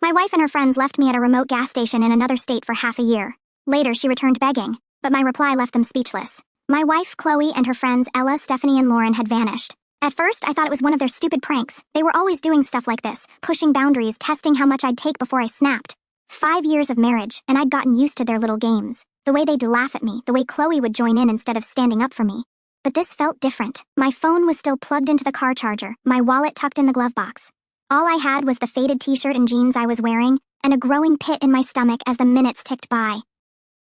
My wife and her friends left me at a remote gas station in another state for half a year. Later, she returned begging, but my reply left them speechless. My wife, Chloe, and her friends Ella, Stephanie, and Lauren had vanished. At first, I thought it was one of their stupid pranks. They were always doing stuff like this, pushing boundaries, testing how much I'd take before I snapped. 5 years of marriage, and I'd gotten used to their little games. The way they'd laugh at me, the way Chloe would join in instead of standing up for me. But this felt different. My phone was still plugged into the car charger, my wallet tucked in the glove box. All I had was the faded t-shirt and jeans I was wearing, and a growing pit in my stomach as the minutes ticked by.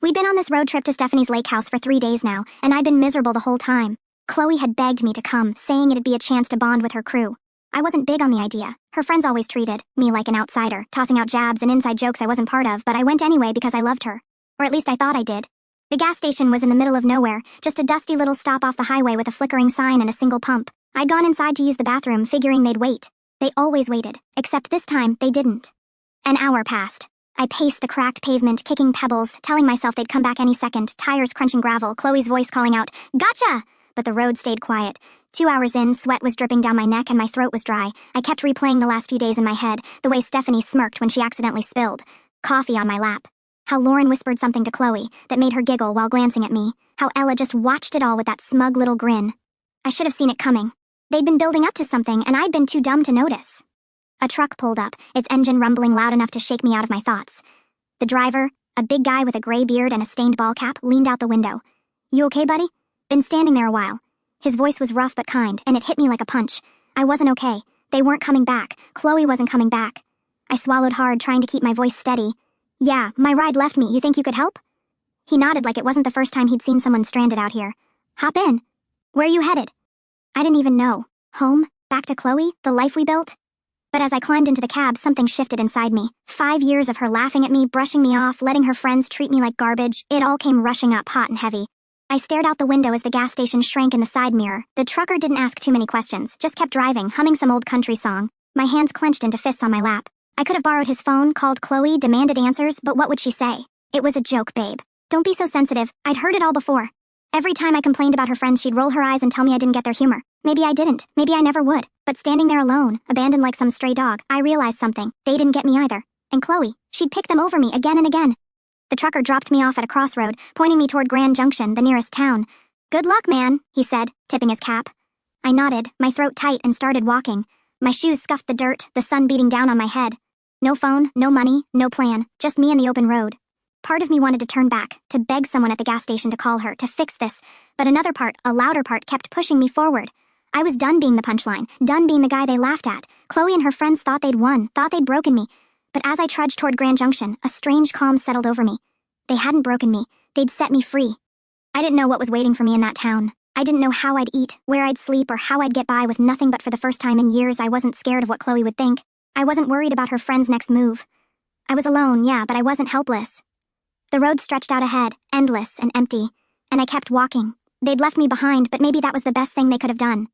We'd been on this road trip to Stephanie's lake house for 3 days now, and I'd been miserable the whole time. Chloe had begged me to come, saying it'd be a chance to bond with her crew. I wasn't big on the idea. Her friends always treated me like an outsider, tossing out jabs and inside jokes I wasn't part of, but I went anyway because I loved her. Or at least I thought I did. The gas station was in the middle of nowhere, just a dusty little stop off the highway with a flickering sign and a single pump. I'd gone inside to use the bathroom, figuring they'd wait. They always waited, except this time they didn't. An hour passed. I paced the cracked pavement, kicking pebbles, telling myself they'd come back any second, tires crunching gravel, Chloe's voice calling out, "Gotcha!" But the road stayed quiet. 2 hours in, sweat was dripping down my neck and my throat was dry. I kept replaying the last few days in my head, the way Stephanie smirked when she accidentally spilled coffee on my lap. How Lauren whispered something to Chloe that made her giggle while glancing at me. How Ella just watched it all with that smug little grin. I should have seen it coming. They'd been building up to something and I'd been too dumb to notice. A truck pulled up, its engine rumbling loud enough to shake me out of my thoughts. The driver, a big guy with a gray beard and a stained ball cap, leaned out the window. "You okay, buddy?" "Been standing there a while." His voice was rough but kind, and it hit me like a punch. I wasn't okay. They weren't coming back. Chloe wasn't coming back. I swallowed hard, trying to keep my voice steady. "Yeah, my ride left me. You think you could help?" He nodded like it wasn't the first time he'd seen someone stranded out here. "Hop in." "Where are you headed?" I didn't even know. Home? Back to Chloe? The life we built? But as I climbed into the cab, something shifted inside me. 5 years of her laughing at me, brushing me off, letting her friends treat me like garbage, it all came rushing up hot and heavy. I stared out the window as the gas station shrank in the side mirror. The trucker didn't ask too many questions, just kept driving, humming some old country song. My hands clenched into fists on my lap. I could have borrowed his phone, called Chloe, demanded answers, but what would she say? It was a joke, babe. Don't be so sensitive. I'd heard it all before. Every time I complained about her friends, she'd roll her eyes and tell me I didn't get their humor. Maybe I didn't. Maybe I never would. But standing there alone, abandoned like some stray dog, I realized something. They didn't get me either. And Chloe, she'd pick them over me again and again. The trucker dropped me off at a crossroad, pointing me toward Grand Junction, the nearest town. "Good luck, man," he said, tipping his cap. I nodded, my throat tight, and started walking. My shoes scuffed the dirt, the sun beating down on my head. No phone, no money, no plan, just me and the open road. Part of me wanted to turn back, to beg someone at the gas station to call her, to fix this, but another part, a louder part, kept pushing me forward. I was done being the punchline, done being the guy they laughed at. Chloe and her friends thought they'd won, thought they'd broken me. But as I trudged toward Grand Junction, a strange calm settled over me. They hadn't broken me. They'd set me free. I didn't know what was waiting for me in that town. I didn't know how I'd eat, where I'd sleep, or how I'd get by with nothing, but for the first time in years, I wasn't scared of what Chloe would think. I wasn't worried about her friend's next move. I was alone, yeah, but I wasn't helpless. The road stretched out ahead, endless and empty, and I kept walking. They'd left me behind, but maybe that was the best thing they could have done.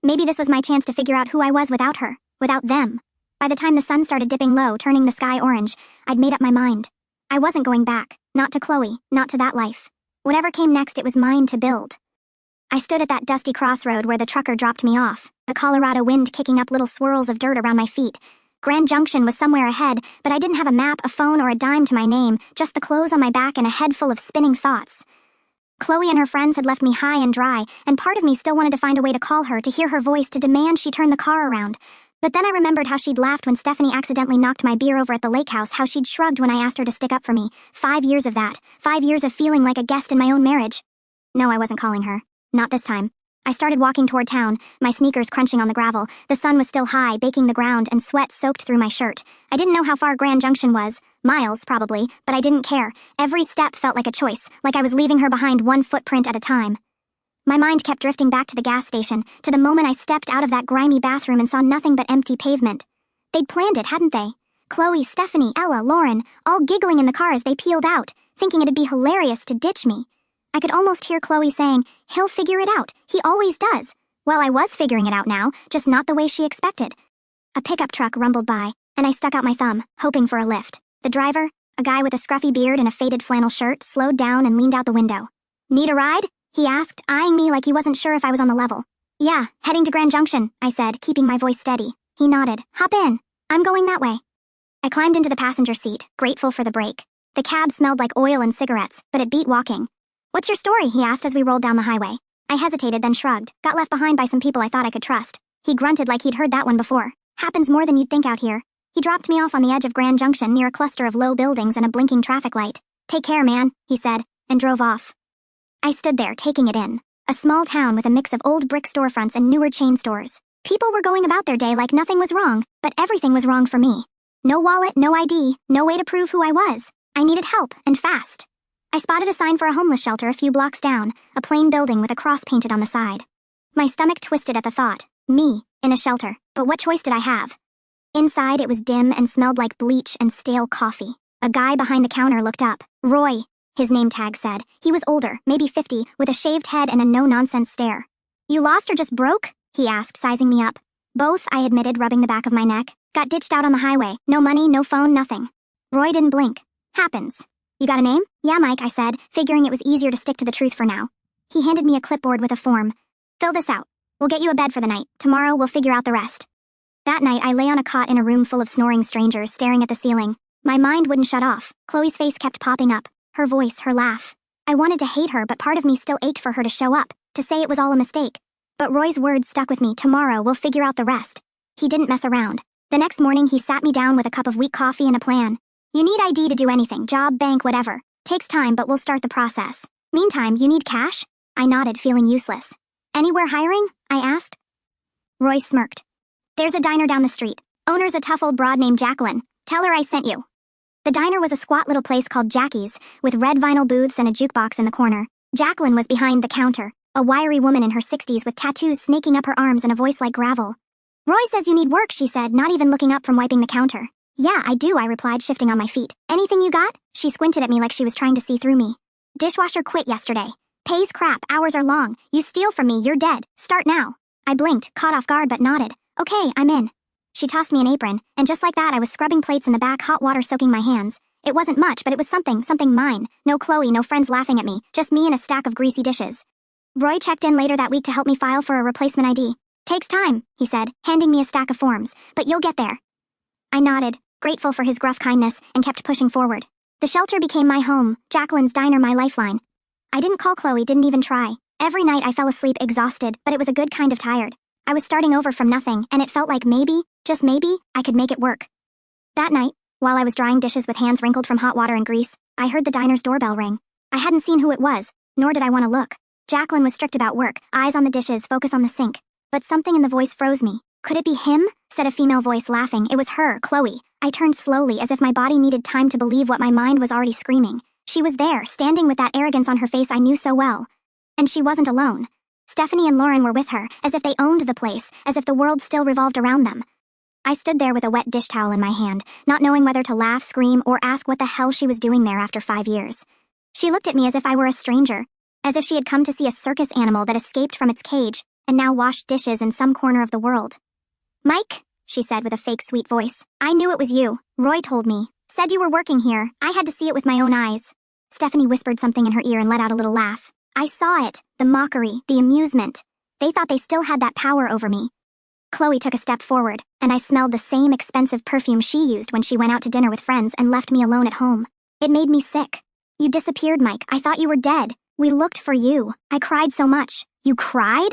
Maybe this was my chance to figure out who I was without her, without them. By the time the sun started dipping low, turning the sky orange, I'd made up my mind. I wasn't going back, not to Chloe, not to that life. Whatever came next, it was mine to build. I stood at that dusty crossroad where the trucker dropped me off, the Colorado wind kicking up little swirls of dirt around my feet. Grand Junction was somewhere ahead, but I didn't have a map, a phone, or a dime to my name, just the clothes on my back and a head full of spinning thoughts. Chloe and her friends had left me high and dry, and part of me still wanted to find a way to call her, to hear her voice, to demand she turn the car around. But then I remembered how she'd laughed when Stephanie accidentally knocked my beer over at the lake house, how she'd shrugged when I asked her to stick up for me. 5 years of that. 5 years of feeling like a guest in my own marriage. No, I wasn't calling her. Not this time. I started walking toward town, my sneakers crunching on the gravel. The sun was still high, baking the ground, and sweat soaked through my shirt. I didn't know how far Grand Junction was. Miles, probably, but I didn't care. Every step felt like a choice, like I was leaving her behind one footprint at a time. My mind kept drifting back to the gas station, to the moment I stepped out of that grimy bathroom and saw nothing but empty pavement. They'd planned it, hadn't they? Chloe, Stephanie, Ella, Lauren, all giggling in the car as they peeled out, thinking it'd be hilarious to ditch me. I could almost hear Chloe saying, "He'll figure it out. He always does." Well, I was figuring it out now, just not the way she expected. A pickup truck rumbled by, and I stuck out my thumb, hoping for a lift. The driver, a guy with a scruffy beard and a faded flannel shirt, slowed down and leaned out the window. "Need a ride?" he asked, eyeing me like he wasn't sure if I was on the level. "Yeah, heading to Grand Junction," I said, keeping my voice steady. He nodded. "Hop in. I'm going that way." I climbed into the passenger seat, grateful for the break. The cab smelled like oil and cigarettes, but it beat walking. "What's your story?" he asked as we rolled down the highway. I hesitated, then shrugged. Got left behind by some people I thought I could trust. He grunted like he'd heard that one before. "Happens more than you'd think out here." He dropped me off on the edge of Grand Junction near a cluster of low buildings and a blinking traffic light. "Take care, man," he said, and drove off. I stood there, taking it in. A small town with a mix of old brick storefronts and newer chain stores. People were going about their day like nothing was wrong, but everything was wrong for me. No wallet, no ID, no way to prove who I was. I needed help, and fast. I spotted a sign for a homeless shelter a few blocks down, a plain building with a cross painted on the side. My stomach twisted at the thought. Me, in a shelter, but what choice did I have? Inside, it was dim and smelled like bleach and stale coffee. A guy behind the counter looked up. Roy, his name tag said. He was older, maybe 50, with a shaved head and a no-nonsense stare. "You lost or just broke?" he asked, sizing me up. "Both," I admitted, rubbing the back of my neck. "Got ditched out on the highway. No money, no phone, nothing." Roy didn't blink. "Happens." "You got a name?" "Yeah, Mike," I said, figuring it was easier to stick to the truth for now. He handed me a clipboard with a form. "Fill this out. We'll get you a bed for the night. Tomorrow, we'll figure out the rest." That night, I lay on a cot in a room full of snoring strangers, staring at the ceiling. My mind wouldn't shut off. Chloe's face kept popping up. Her voice, her laugh. I wanted to hate her, but part of me still ached for her to show up, to say it was all a mistake. But Roy's words stuck with me. "Tomorrow, we'll figure out the rest." He didn't mess around. The next morning, he sat me down with a cup of weak coffee and a plan. "You need ID to do anything, job, bank, whatever. Takes time, but we'll start the process. Meantime, you need cash?" I nodded, feeling useless. "Anywhere hiring?" I asked. Roy smirked. "There's a diner down the street. Owner's a tough old broad named Jacqueline. Tell her I sent you." The diner was a squat little place called Jackie's, with red vinyl booths and a jukebox in the corner. Jacqueline was behind the counter, a wiry woman in her 60s with tattoos snaking up her arms and a voice like gravel. "Roy says you need work," she said, not even looking up from wiping the counter. "Yeah, I do," I replied, shifting on my feet. "Anything you got?" She squinted at me like she was trying to see through me. "Dishwasher quit yesterday. Pays crap, hours are long. You steal from me, you're dead. Start now." I blinked, caught off guard, but nodded. "Okay, I'm in." She tossed me an apron, and just like that I was scrubbing plates in the back, hot water soaking my hands. It wasn't much, but it was something mine. No Chloe, no friends laughing at me, just me and a stack of greasy dishes. Roy checked in later that week to help me file for a replacement ID. "Takes time," he said, handing me a stack of forms, "but you'll get there." I nodded, grateful for his gruff kindness, and kept pushing forward. The shelter became my home, Jacqueline's diner my lifeline. I didn't call Chloe, didn't even try. Every night I fell asleep exhausted, but it was a good kind of tired. I was starting over from nothing, and it felt like maybe, just maybe, I could make it work. That night, while I was drying dishes with hands wrinkled from hot water and grease, I heard the diner's doorbell ring. I hadn't seen who it was, nor did I want to look. Jacqueline was strict about work, eyes on the dishes, focus on the sink. But something in the voice froze me. "Could it be him?" said a female voice, laughing. It was her, Chloe. I turned slowly, as if my body needed time to believe what my mind was already screaming. She was there, standing with that arrogance on her face I knew so well. And she wasn't alone. Stephanie and Lauren were with her, as if they owned the place, as if the world still revolved around them. I stood there with a wet dish towel in my hand, not knowing whether to laugh, scream, or ask what the hell she was doing there after 5 years. She looked at me as if I were a stranger, as if she had come to see a circus animal that escaped from its cage and now washed dishes in some corner of the world. "Mike," she said with a fake sweet voice, "I knew it was you. Roy told me. Said you were working here. I had to see it with my own eyes." Stephanie whispered something in her ear and let out a little laugh. I saw it, the mockery, the amusement. They thought they still had that power over me. Chloe took a step forward, and I smelled the same expensive perfume she used when she went out to dinner with friends and left me alone at home. It made me sick. "You disappeared, Mike. I thought you were dead. We looked for you. I cried so much." "You cried?"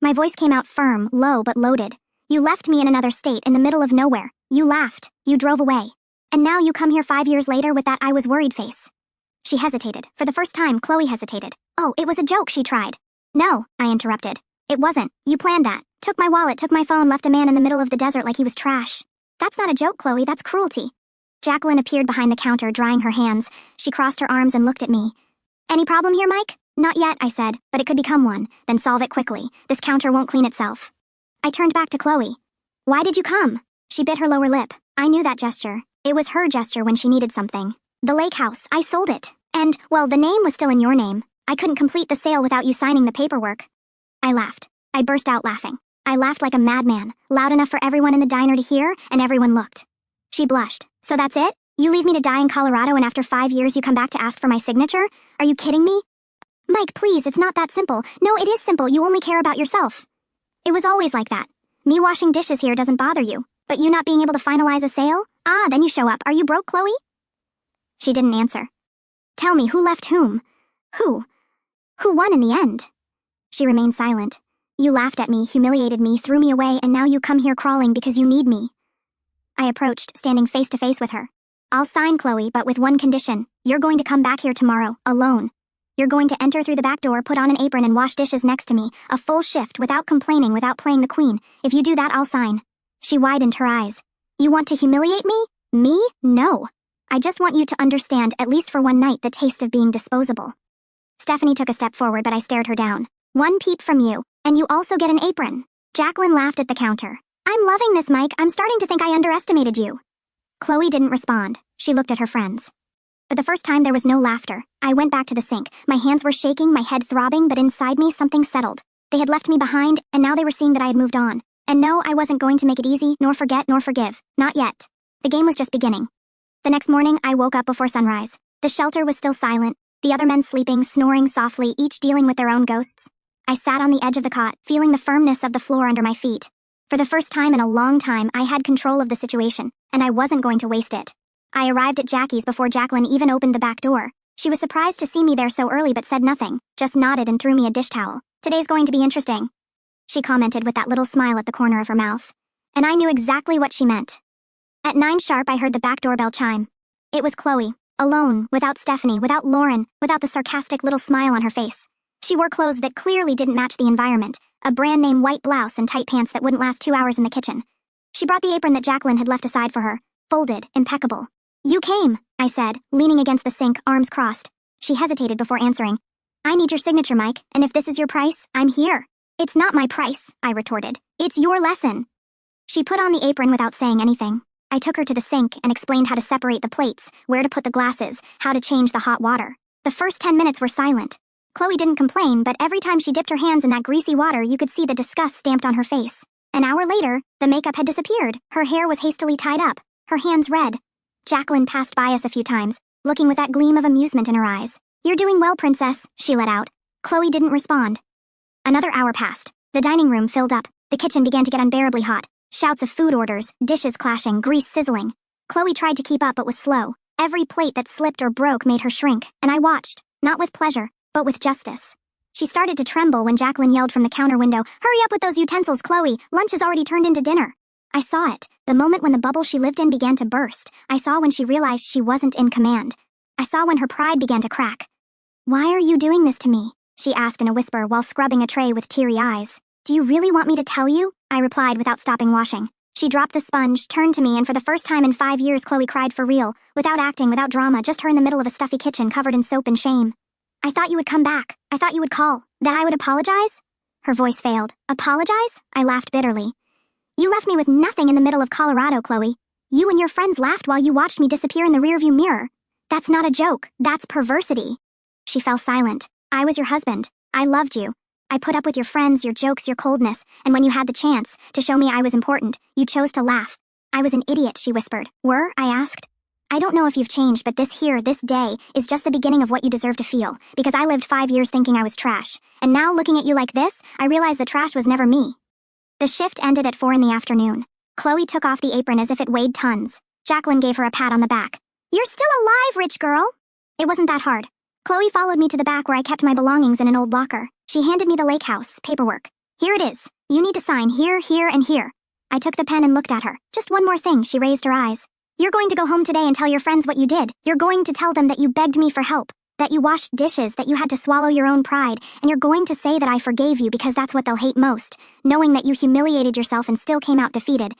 My voice came out firm, low but loaded. "You left me in another state, in the middle of nowhere. You laughed. You drove away. And now you come here 5 years later with that I was worried face." She hesitated. For the first time, Chloe hesitated. "Oh, it was a joke," she tried. "No," I interrupted. "It wasn't. You planned that. Took my wallet, took my phone, left a man in the middle of the desert like he was trash. That's not a joke, Chloe. That's cruelty." Jacqueline appeared behind the counter, drying her hands. She crossed her arms and looked at me. "Any problem here, Mike?" "Not yet," I said, "but it could become one. Then solve it quickly. This counter won't clean itself." I turned back to Chloe. "Why did you come?" She bit her lower lip. I knew that gesture. It was her gesture when she needed something. "The lake house. I sold it. And, well, the name was still in your name. I couldn't complete the sale without you signing the paperwork." I laughed. I burst out laughing. I laughed like a madman, loud enough for everyone in the diner to hear, and everyone looked. She blushed. "So that's it? You leave me to die in Colorado and after 5 years you come back to ask for my signature? Are you kidding me?" "Mike, please, it's not that simple. No, it is simple. You only care about yourself." "It was always like that. Me washing dishes here doesn't bother you. But you not being able to finalize a sale? Ah, then you show up. Are you broke, Chloe? She didn't answer. Tell me, who left whom? Who? Who won in the end? She remained silent. You laughed at me, humiliated me, threw me away, and now you come here crawling because you need me. I approached, standing face to face with her. I'll sign, Chloe, but with one condition. You're going to come back here tomorrow, alone. You're going to enter through the back door, put on an apron, and wash dishes next to me, a full shift, without complaining, without playing the queen. If you do that, I'll sign. She widened her eyes. You want to humiliate me? Me? No. I just want you to understand, at least for one night, the taste of being disposable. Stephanie took a step forward, but I stared her down. One peep from you, and you also get an apron. Jacqueline laughed at the counter. I'm loving this, Mike. I'm starting to think I underestimated you. Chloe didn't respond. She looked at her friends. For the first time, there was no laughter. I went back to the sink. My hands were shaking, my head throbbing, but inside me, something settled. They had left me behind, and now they were seeing that I had moved on. And no, I wasn't going to make it easy, nor forget, nor forgive. Not yet. The game was just beginning. The next morning, I woke up before sunrise. The shelter was still silent, the other men sleeping, snoring softly, each dealing with their own ghosts. I sat on the edge of the cot, feeling the firmness of the floor under my feet. For the first time in a long time, I had control of the situation, and I wasn't going to waste it. I arrived at Jackie's before Jacqueline even opened the back door. She was surprised to see me there so early but said nothing, just nodded and threw me a dish towel. Today's going to be interesting, she commented with that little smile at the corner of her mouth. And I knew exactly what she meant. At 9 sharp, I heard the back doorbell chime. It was Chloe, alone, without Stephanie, without Lauren, without the sarcastic little smile on her face. She wore clothes that clearly didn't match the environment, a brand-name white blouse and tight pants that wouldn't last 2 hours in the kitchen. She brought the apron that Jacqueline had left aside for her, folded, impeccable. You came, I said, leaning against the sink, arms crossed. She hesitated before answering. I need your signature, Mike, and if this is your price, I'm here. It's not my price, I retorted. It's your lesson. She put on the apron without saying anything. I took her to the sink and explained how to separate the plates, where to put the glasses, how to change the hot water. The first 10 minutes were silent. Chloe didn't complain, but every time she dipped her hands in that greasy water, you could see the disgust stamped on her face. An hour later, the makeup had disappeared. Her hair was hastily tied up, her hands red. Jacqueline passed by us a few times, looking with that gleam of amusement in her eyes. You're doing well, princess, she let out. Chloe didn't respond. Another hour passed. The dining room filled up. The kitchen began to get unbearably hot. Shouts of food orders, dishes clashing, grease sizzling. Chloe tried to keep up but was slow. Every plate that slipped or broke made her shrink, and I watched, not with pleasure, but with justice. She started to tremble when Jacqueline yelled from the counter window, Hurry up with those utensils, Chloe! Lunch has already turned into dinner. I saw it, the moment when the bubble she lived in began to burst. I saw when she realized she wasn't in command. I saw when her pride began to crack. Why are you doing this to me? She asked in a whisper while scrubbing a tray with teary eyes. Do you really want me to tell you? I replied without stopping washing. She dropped the sponge, turned to me, and for the first time in 5 years Chloe cried for real, without acting, without drama, just her in the middle of a stuffy kitchen covered in soap and shame. I thought you would come back. I thought you would call. That I would apologize? Her voice failed. Apologize? I laughed bitterly. You left me with nothing in the middle of Colorado, Chloe. You and your friends laughed while you watched me disappear in the rearview mirror. That's not a joke. That's perversity. She fell silent. I was your husband. I loved you. I put up with your friends, your jokes, your coldness, and when you had the chance to show me I was important, you chose to laugh. I was an idiot, she whispered. Were? I asked. I don't know if you've changed, but this day, is just the beginning of what you deserve to feel, because I lived 5 years thinking I was trash, and now looking at you like this, I realize the trash was never me. The shift ended at 4 in the afternoon. Chloe took off the apron as if it weighed tons. Jacqueline gave her a pat on the back. You're still alive, rich girl! It wasn't that hard. Chloe followed me to the back where I kept my belongings in an old locker. She handed me the lake house, paperwork. Here it is. You need to sign here, here, and here. I took the pen and looked at her. Just one more thing, she raised her eyes. You're going to go home today and tell your friends what you did. You're going to tell them that you begged me for help, that you washed dishes, that you had to swallow your own pride, and you're going to say that I forgave you because that's what they'll hate most, knowing that you humiliated yourself and still came out defeated.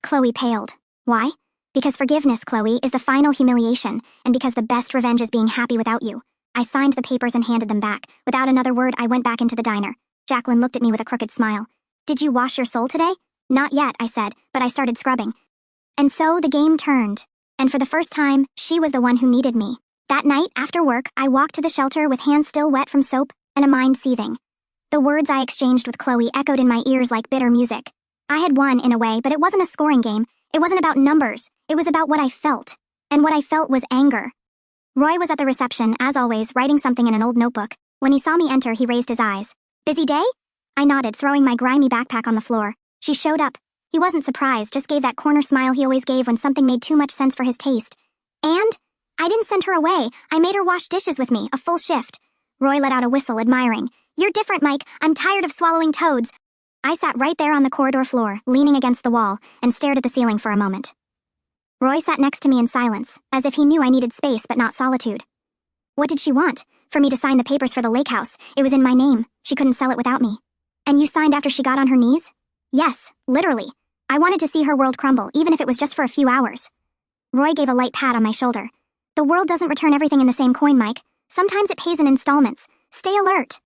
Chloe paled. Why? Because forgiveness, Chloe, is the final humiliation, and because the best revenge is being happy without you. I signed the papers and handed them back. Without another word, I went back into the diner. Jacqueline looked at me with a crooked smile. Did you wash your soul today? Not yet, I said, but I started scrubbing. And so the game turned. And for the first time, she was the one who needed me. That night, after work, I walked to the shelter with hands still wet from soap and a mind seething. The words I exchanged with Chloe echoed in my ears like bitter music. I had won, in a way, but it wasn't a scoring game. It wasn't about numbers. It was about what I felt. And what I felt was anger. Roy was at the reception, as always, writing something in an old notebook. When he saw me enter, he raised his eyes. Busy day? I nodded, throwing my grimy backpack on the floor. She showed up. He wasn't surprised, just gave that corner smile he always gave when something made too much sense for his taste. And I didn't send her away. I made her wash dishes with me, a full shift. Roy let out a whistle, admiring. You're different, Mike. I'm tired of swallowing toads. I sat right there on the corridor floor, leaning against the wall, and stared at the ceiling for a moment. Roy sat next to me in silence, as if he knew I needed space but not solitude. What did she want? For me to sign the papers for the lake house. It was in my name. She couldn't sell it without me. And you signed after she got on her knees? Yes, literally. I wanted to see her world crumble, even if it was just for a few hours. Roy gave a light pat on my shoulder. The world doesn't return everything in the same coin, Mike. Sometimes it pays in installments. Stay alert.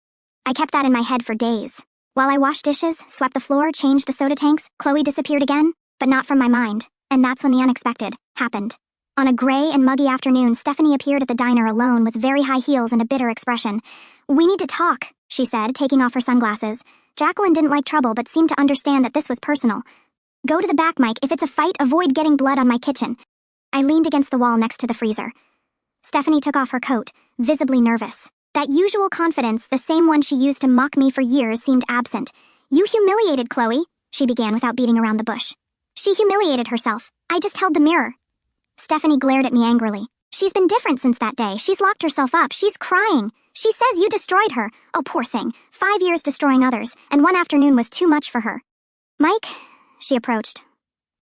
I kept that in my head for days. While I washed dishes, swept the floor, changed the soda tanks, Chloe disappeared again, but not from my mind. And that's when the unexpected happened. On a gray and muggy afternoon, Stephanie appeared at the diner alone with very high heels and a bitter expression. We need to talk, she said, taking off her sunglasses. Jacqueline didn't like trouble but seemed to understand that this was personal. Go to the back, Mike. If it's a fight, avoid getting blood on my kitchen. I leaned against the wall next to the freezer. Stephanie took off her coat, visibly nervous. That usual confidence, the same one she used to mock me for years, seemed absent. You humiliated Chloe, she began without beating around the bush. She humiliated herself. I just held the mirror. Stephanie glared at me angrily. She's been different since that day. She's locked herself up. She's crying. She says you destroyed her. Oh, poor thing. 5 years destroying others, and one afternoon was too much for her. Mike, she approached.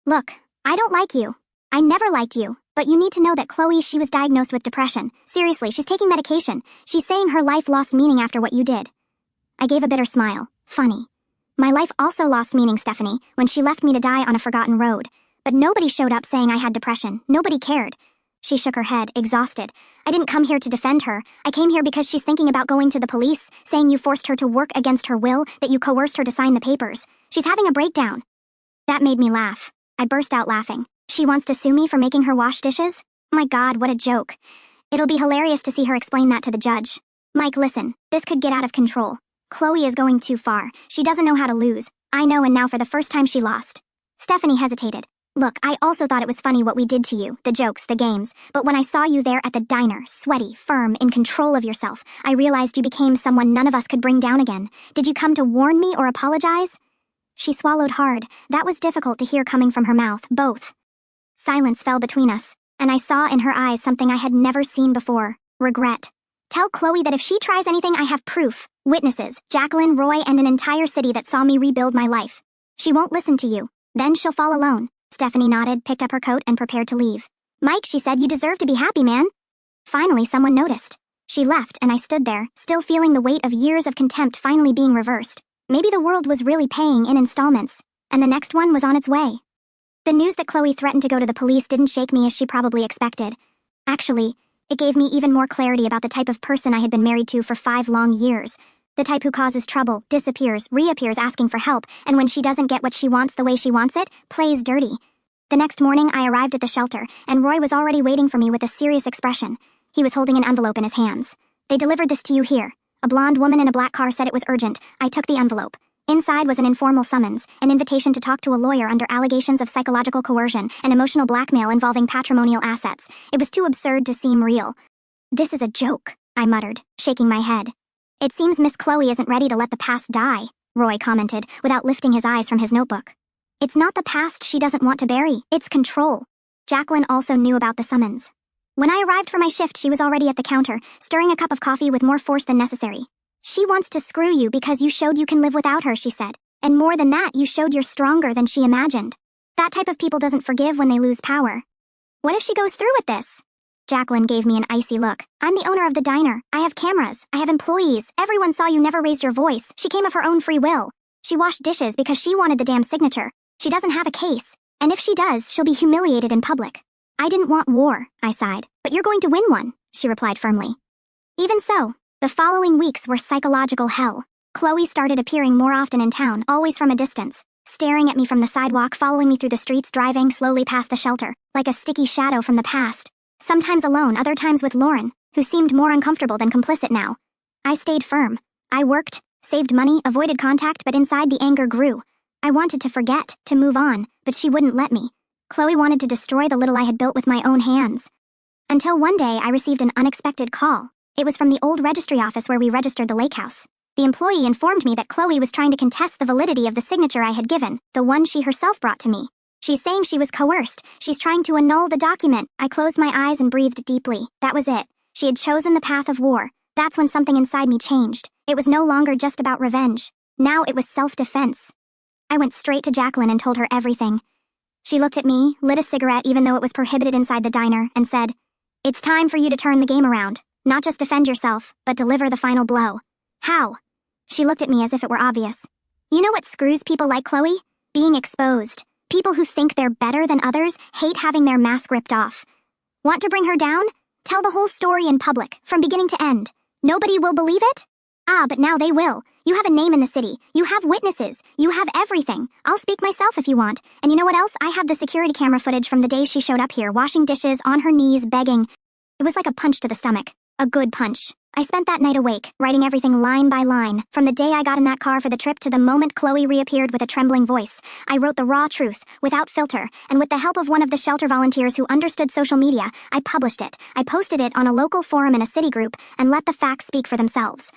Look, I don't like you. I never liked you, but you need to know that Chloe, she was diagnosed with depression. Seriously, she's taking medication. She's saying her life lost meaning after what you did. I gave a bitter smile. Funny. My life also lost meaning, Stephanie, when she left me to die on a forgotten road. But nobody showed up saying I had depression. Nobody cared. She shook her head, exhausted. I didn't come here to defend her. I came here because she's thinking about going to the police, saying you forced her to work against her will, that you coerced her to sign the papers. She's having a breakdown. That made me laugh. I burst out laughing. She wants to sue me for making her wash dishes? My God, what a joke. It'll be hilarious to see her explain that to the judge. Mike, listen, this could get out of control. Chloe is going too far. She doesn't know how to lose. I know, and now for the first time she lost. Stephanie hesitated. Look, I also thought it was funny what we did to you, the jokes, the games, but when I saw you there at the diner, sweaty, firm, in control of yourself, I realized you became someone none of us could bring down again. Did you come to warn me or apologize? She swallowed hard. That was difficult to hear coming from her mouth, both. Silence fell between us, and I saw in her eyes something I had never seen before. Regret. Tell Chloe that if she tries anything, I have proof. Witnesses, Jacqueline, Roy, and an entire city that saw me rebuild my life. She won't listen to you. Then she'll fall alone. Stephanie nodded, picked up her coat, and prepared to leave. Mike, she said, you deserve to be happy, man. Finally, someone noticed. She left, and I stood there, still feeling the weight of years of contempt finally being reversed. Maybe the world was really paying in installments, and the next one was on its way. The news that Chloe threatened to go to the police didn't shake me as she probably expected. Actually, it gave me even more clarity about the type of person I had been married to for 5 long years. The type who causes trouble, disappears, reappears asking for help, and when she doesn't get what she wants the way she wants it, plays dirty. The next morning, I arrived at the shelter, and Roy was already waiting for me with a serious expression. He was holding an envelope in his hands. They delivered this to you here. A blonde woman in a black car said it was urgent. I took the envelope. Inside was an informal summons, an invitation to talk to a lawyer under allegations of psychological coercion and emotional blackmail involving patrimonial assets. It was too absurd to seem real. This is a joke, I muttered, shaking my head. It seems Miss Chloe isn't ready to let the past die, Roy commented, without lifting his eyes from his notebook. It's not the past she doesn't want to bury, it's control. Jacqueline also knew about the summons. When I arrived for my shift, she was already at the counter, stirring a cup of coffee with more force than necessary. She wants to screw you because you showed you can live without her, she said. And more than that, you showed you're stronger than she imagined. That type of people doesn't forgive when they lose power. What if she goes through with this? Jacqueline gave me an icy look. I'm the owner of the diner. I have cameras. I have employees. Everyone saw you never raised your voice. She came of her own free will. She washed dishes because she wanted the damn signature. She doesn't have a case. And if she does, she'll be humiliated in public. I didn't want war, I sighed. But you're going to win one, she replied firmly. Even so, the following weeks were psychological hell. Chloe started appearing more often in town, always from a distance, staring at me from the sidewalk, following me through the streets, driving slowly past the shelter, like a sticky shadow from the past. Sometimes alone, other times with Lauren, who seemed more uncomfortable than complicit now. I stayed firm. I worked, saved money, avoided contact, but inside the anger grew. I wanted to forget, to move on, but she wouldn't let me. Chloe wanted to destroy the little I had built with my own hands. Until one day I received an unexpected call. It was from the old registry office where we registered the lake house. The employee informed me that Chloe was trying to contest the validity of the signature I had given, the one she herself brought to me. She's saying she was coerced. She's trying to annul the document. I closed my eyes and breathed deeply. That was it. She had chosen the path of war. That's when something inside me changed. It was no longer just about revenge. Now it was self-defense. I went straight to Jacqueline and told her everything. She looked at me, lit a cigarette even though it was prohibited inside the diner, and said, "It's time for you to turn the game around. Not just defend yourself, but deliver the final blow." "How?" She looked at me as if it were obvious. "You know what screws people like Chloe? Being exposed. People who think they're better than others hate having their mask ripped off. Want to bring her down? Tell the whole story in public, from beginning to end. Nobody will believe it? Ah, but now they will. You have a name in the city. You have witnesses. You have everything. I'll speak myself if you want. And you know what else? I have the security camera footage from the day she showed up here, washing dishes, on her knees, begging." It was like a punch to the stomach. A good punch. I spent that night awake, writing everything line by line, from the day I got in that car for the trip to the moment Chloe reappeared with a trembling voice. I wrote the raw truth, without filter, and with the help of one of the shelter volunteers who understood social media, I published it. I posted it on a local forum in a city group, and let the facts speak for themselves.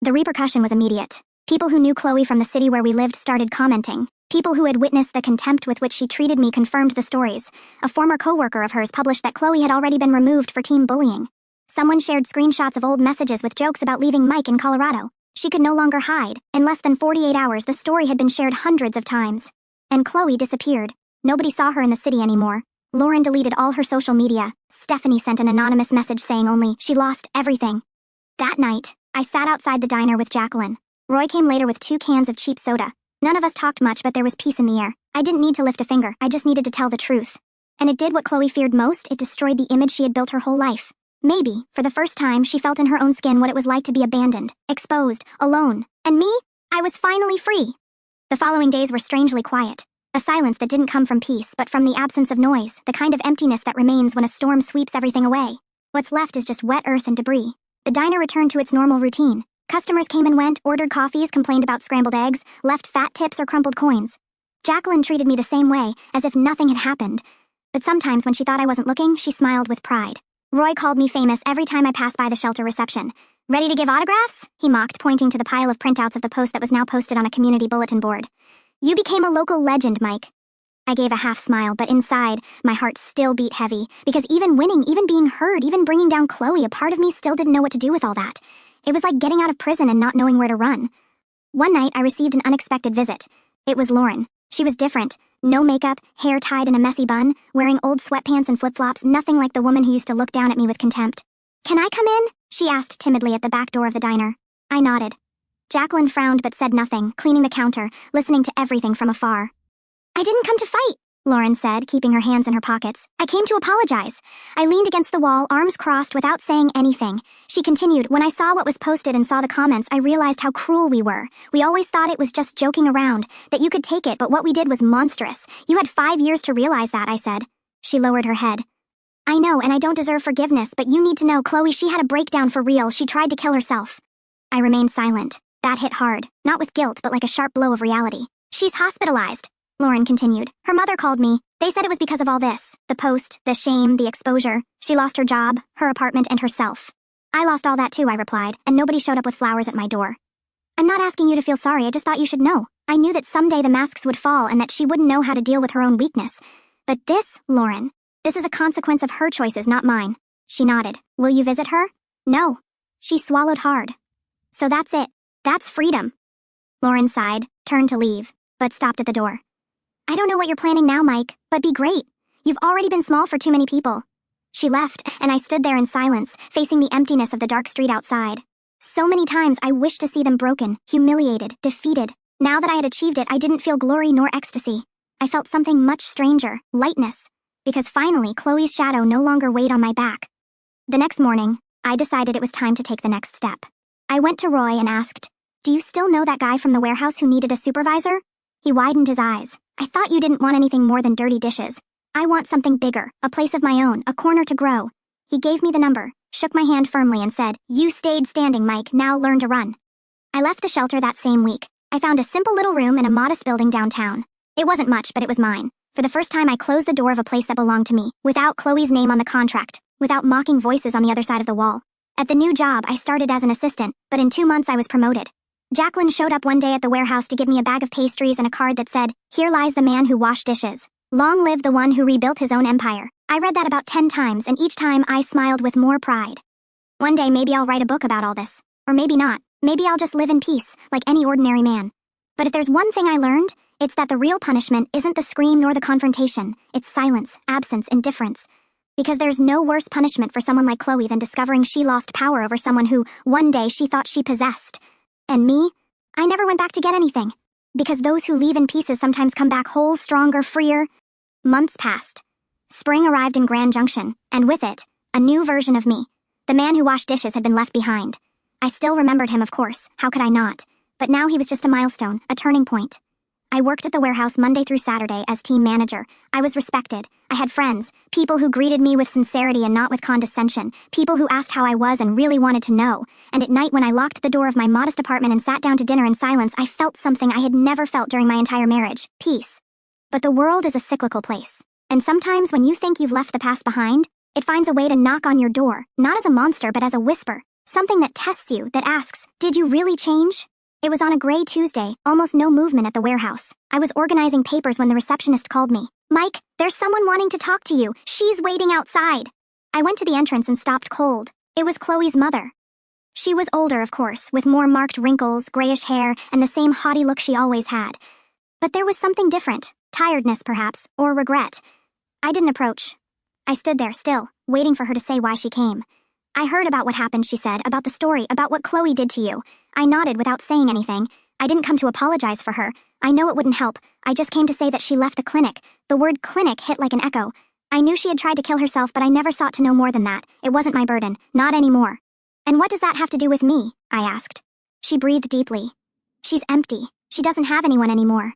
The repercussion was immediate. People who knew Chloe from the city where we lived started commenting. People who had witnessed the contempt with which she treated me confirmed the stories. A former coworker of hers published that Chloe had already been removed for teen bullying. Someone shared screenshots of old messages with jokes about leaving Mike in Colorado. She could no longer hide. In less than 48 hours, the story had been shared hundreds of times. And Chloe disappeared. Nobody saw her in the city anymore. Lauren deleted all her social media. Stephanie sent an anonymous message saying only she lost everything. That night, I sat outside the diner with Jacqueline. Roy came later with 2 cans of cheap soda. None of us talked much, but there was peace in the air. I didn't need to lift a finger. I just needed to tell the truth. And it did what Chloe feared most. It destroyed the image she had built her whole life. Maybe, for the first time, she felt in her own skin what it was like to be abandoned, exposed, alone. And me? I was finally free. The following days were strangely quiet. A silence that didn't come from peace, but from the absence of noise, the kind of emptiness that remains when a storm sweeps everything away. What's left is just wet earth and debris. The diner returned to its normal routine. Customers came and went, ordered coffees, complained about scrambled eggs, left fat tips or crumpled coins. Jacqueline treated me the same way, as if nothing had happened. But sometimes when she thought I wasn't looking, she smiled with pride. Roy called me famous every time I passed by the shelter reception. "Ready to give autographs?" he mocked, pointing to the pile of printouts of the post that was now posted on a community bulletin board. "You became a local legend, Mike." I gave a half smile, but inside, my heart still beat heavy, because even winning, even being heard, even bringing down Chloe, a part of me still didn't know what to do with all that. It was like getting out of prison and not knowing where to run. One night, I received an unexpected visit. It was Lauren. She was different. No makeup, hair tied in a messy bun, wearing old sweatpants and flip-flops, nothing like the woman who used to look down at me with contempt. "Can I come in?" she asked timidly at the back door of the diner. I nodded. Jacqueline frowned but said nothing, cleaning the counter, listening to everything from afar. "I didn't come to fight," Lauren said, keeping her hands in her pockets. "I came to apologize." I leaned against the wall, arms crossed, without saying anything. She continued, "When I saw what was posted and saw the comments, I realized how cruel we were. We always thought it was just joking around, that you could take it, but what we did was monstrous. You had 5 years to realize that," I said. She lowered her head. "I know, and I don't deserve forgiveness, but you need to know, Chloe, she had a breakdown for real. She tried to kill herself." I remained silent. That hit hard, not with guilt, but like a sharp blow of reality. "She's hospitalized," Lauren continued. "Her mother called me. They said it was because of all this. The post, the shame, the exposure. She lost her job, her apartment, and herself." "I lost all that too," I replied, "and nobody showed up with flowers at my door." "I'm not asking you to feel sorry, I just thought you should know. I knew that someday the masks would fall and that she wouldn't know how to deal with her own weakness. But this, Lauren, this is a consequence of her choices, not mine." She nodded. "Will you visit her?" "No." She swallowed hard. "So that's it. That's freedom." Lauren sighed, turned to leave, but stopped at the door. "I don't know what you're planning now, Mike, but be great. You've already been small for too many people." She left, and I stood there in silence, facing the emptiness of the dark street outside. So many times I wished to see them broken, humiliated, defeated. Now that I had achieved it, I didn't feel glory nor ecstasy. I felt something much stranger, lightness, because finally Chloe's shadow no longer weighed on my back. The next morning, I decided it was time to take the next step. I went to Roy and asked, "Do you still know that guy from the warehouse who needed a supervisor?" He widened his eyes. "I thought you didn't want anything more than dirty dishes. I want something bigger, a place of my own, a corner to grow." He gave me the number, shook my hand firmly and said, "You stayed standing, Mike, now learn to run." I left the shelter that same week. I found a simple little room in a modest building downtown. It wasn't much, but it was mine. For the first time, I closed the door of a place that belonged to me, without Chloe's name on the contract, without mocking voices on the other side of the wall. At the new job, I started as an assistant, but in 2 months I was promoted. Jacqueline showed up one day at the warehouse to give me a bag of pastries and a card that said, "Here lies the man who washed dishes. Long live the one who rebuilt his own empire." I read that about 10 times, and each time I smiled with more pride. One day maybe I'll write a book about all this. Or maybe not. Maybe I'll just live in peace, like any ordinary man. But if there's one thing I learned, it's that the real punishment isn't the scream nor the confrontation. It's silence, absence, indifference. Because there's no worse punishment for someone like Chloe than discovering she lost power over someone who, one day, she thought she possessed. And me? I never went back to get anything. Because those who leave in pieces sometimes come back whole, stronger, freer. Months passed. Spring arrived in Grand Junction, and with it, a new version of me. The man who washed dishes had been left behind. I still remembered him, of course. How could I not? But now he was just a milestone, a turning point. I worked at the warehouse Monday through Saturday as team manager. I was respected. I had friends, people who greeted me with sincerity and not with condescension, people who asked how I was and really wanted to know. And at night when I locked the door of my modest apartment and sat down to dinner in silence, I felt something I had never felt during my entire marriage: peace. But the world is a cyclical place. And sometimes when you think you've left the past behind, it finds a way to knock on your door, not as a monster but as a whisper, something that tests you, that asks, "Did you really change?" It was on a gray Tuesday, almost no movement at the warehouse. I was organizing papers when the receptionist called me. "Mike, there's someone wanting to talk to you. She's waiting outside." I went to the entrance and stopped cold. It was Chloe's mother. She was older, of course, with more marked wrinkles, grayish hair, and the same haughty look she always had. But there was something different. Tiredness, perhaps, or regret. I didn't approach. I stood there, still, waiting for her to say why she came. "I heard about what happened," she said, "about the story, about what Chloe did to you." I nodded without saying anything. I didn't come to apologize for her. I know it wouldn't help. I just came to say that she left the clinic. The word clinic hit like an echo. I knew she had tried to kill herself, but I never sought to know more than that. It wasn't my burden. Not anymore. "And what does that have to do with me?" I asked. She breathed deeply. "She's empty. She doesn't have anyone anymore.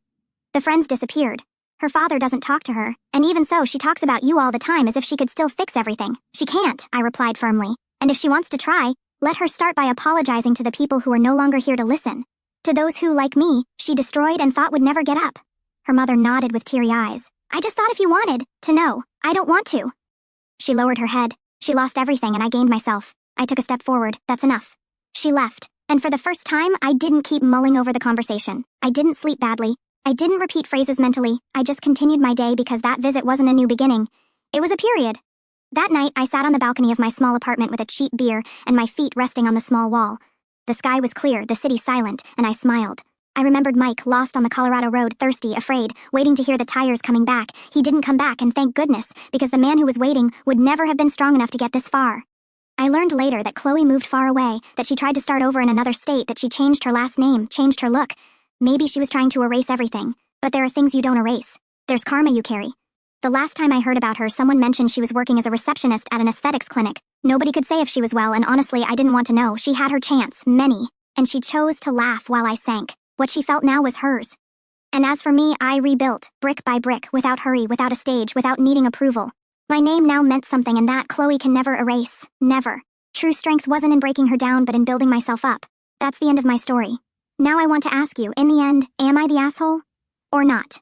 The friends disappeared. Her father doesn't talk to her, and even so, she talks about you all the time as if she could still fix everything." "She can't," I replied firmly. "And if she wants to try, let her start by apologizing to the people who are no longer here to listen. To those who, like me, she destroyed and thought would never get up." Her mother nodded with teary eyes. "I just thought if you wanted to know. I don't want to." She lowered her head. "She lost everything and I gained myself. I took a step forward. That's enough." She left, and for the first time, I didn't keep mulling over the conversation. I didn't sleep badly. I didn't repeat phrases mentally. I just continued my day because that visit wasn't a new beginning. It was a period. That night, I sat on the balcony of my small apartment with a cheap beer and my feet resting on the small wall. The sky was clear, the city silent, and I smiled. I remembered Mike, lost on the Colorado road, thirsty, afraid, waiting to hear the tires coming back. He didn't come back, and thank goodness, because the man who was waiting would never have been strong enough to get this far. I learned later that Chloe moved far away, that she tried to start over in another state, that she changed her last name, changed her look. Maybe she was trying to erase everything, but there are things you don't erase. There's karma you carry. The last time I heard about her, someone mentioned she was working as a receptionist at an aesthetics clinic. Nobody could say if she was well, and honestly, I didn't want to know. She had her chance, many, and she chose to laugh while I sank. What she felt now was hers. And as for me, I rebuilt, brick by brick, without hurry, without a stage, without needing approval. My name now meant something, and that Chloe can never erase. Never. True strength wasn't in breaking her down, but in building myself up. That's the end of my story. Now I want to ask you, in the end, am I the asshole? Or not?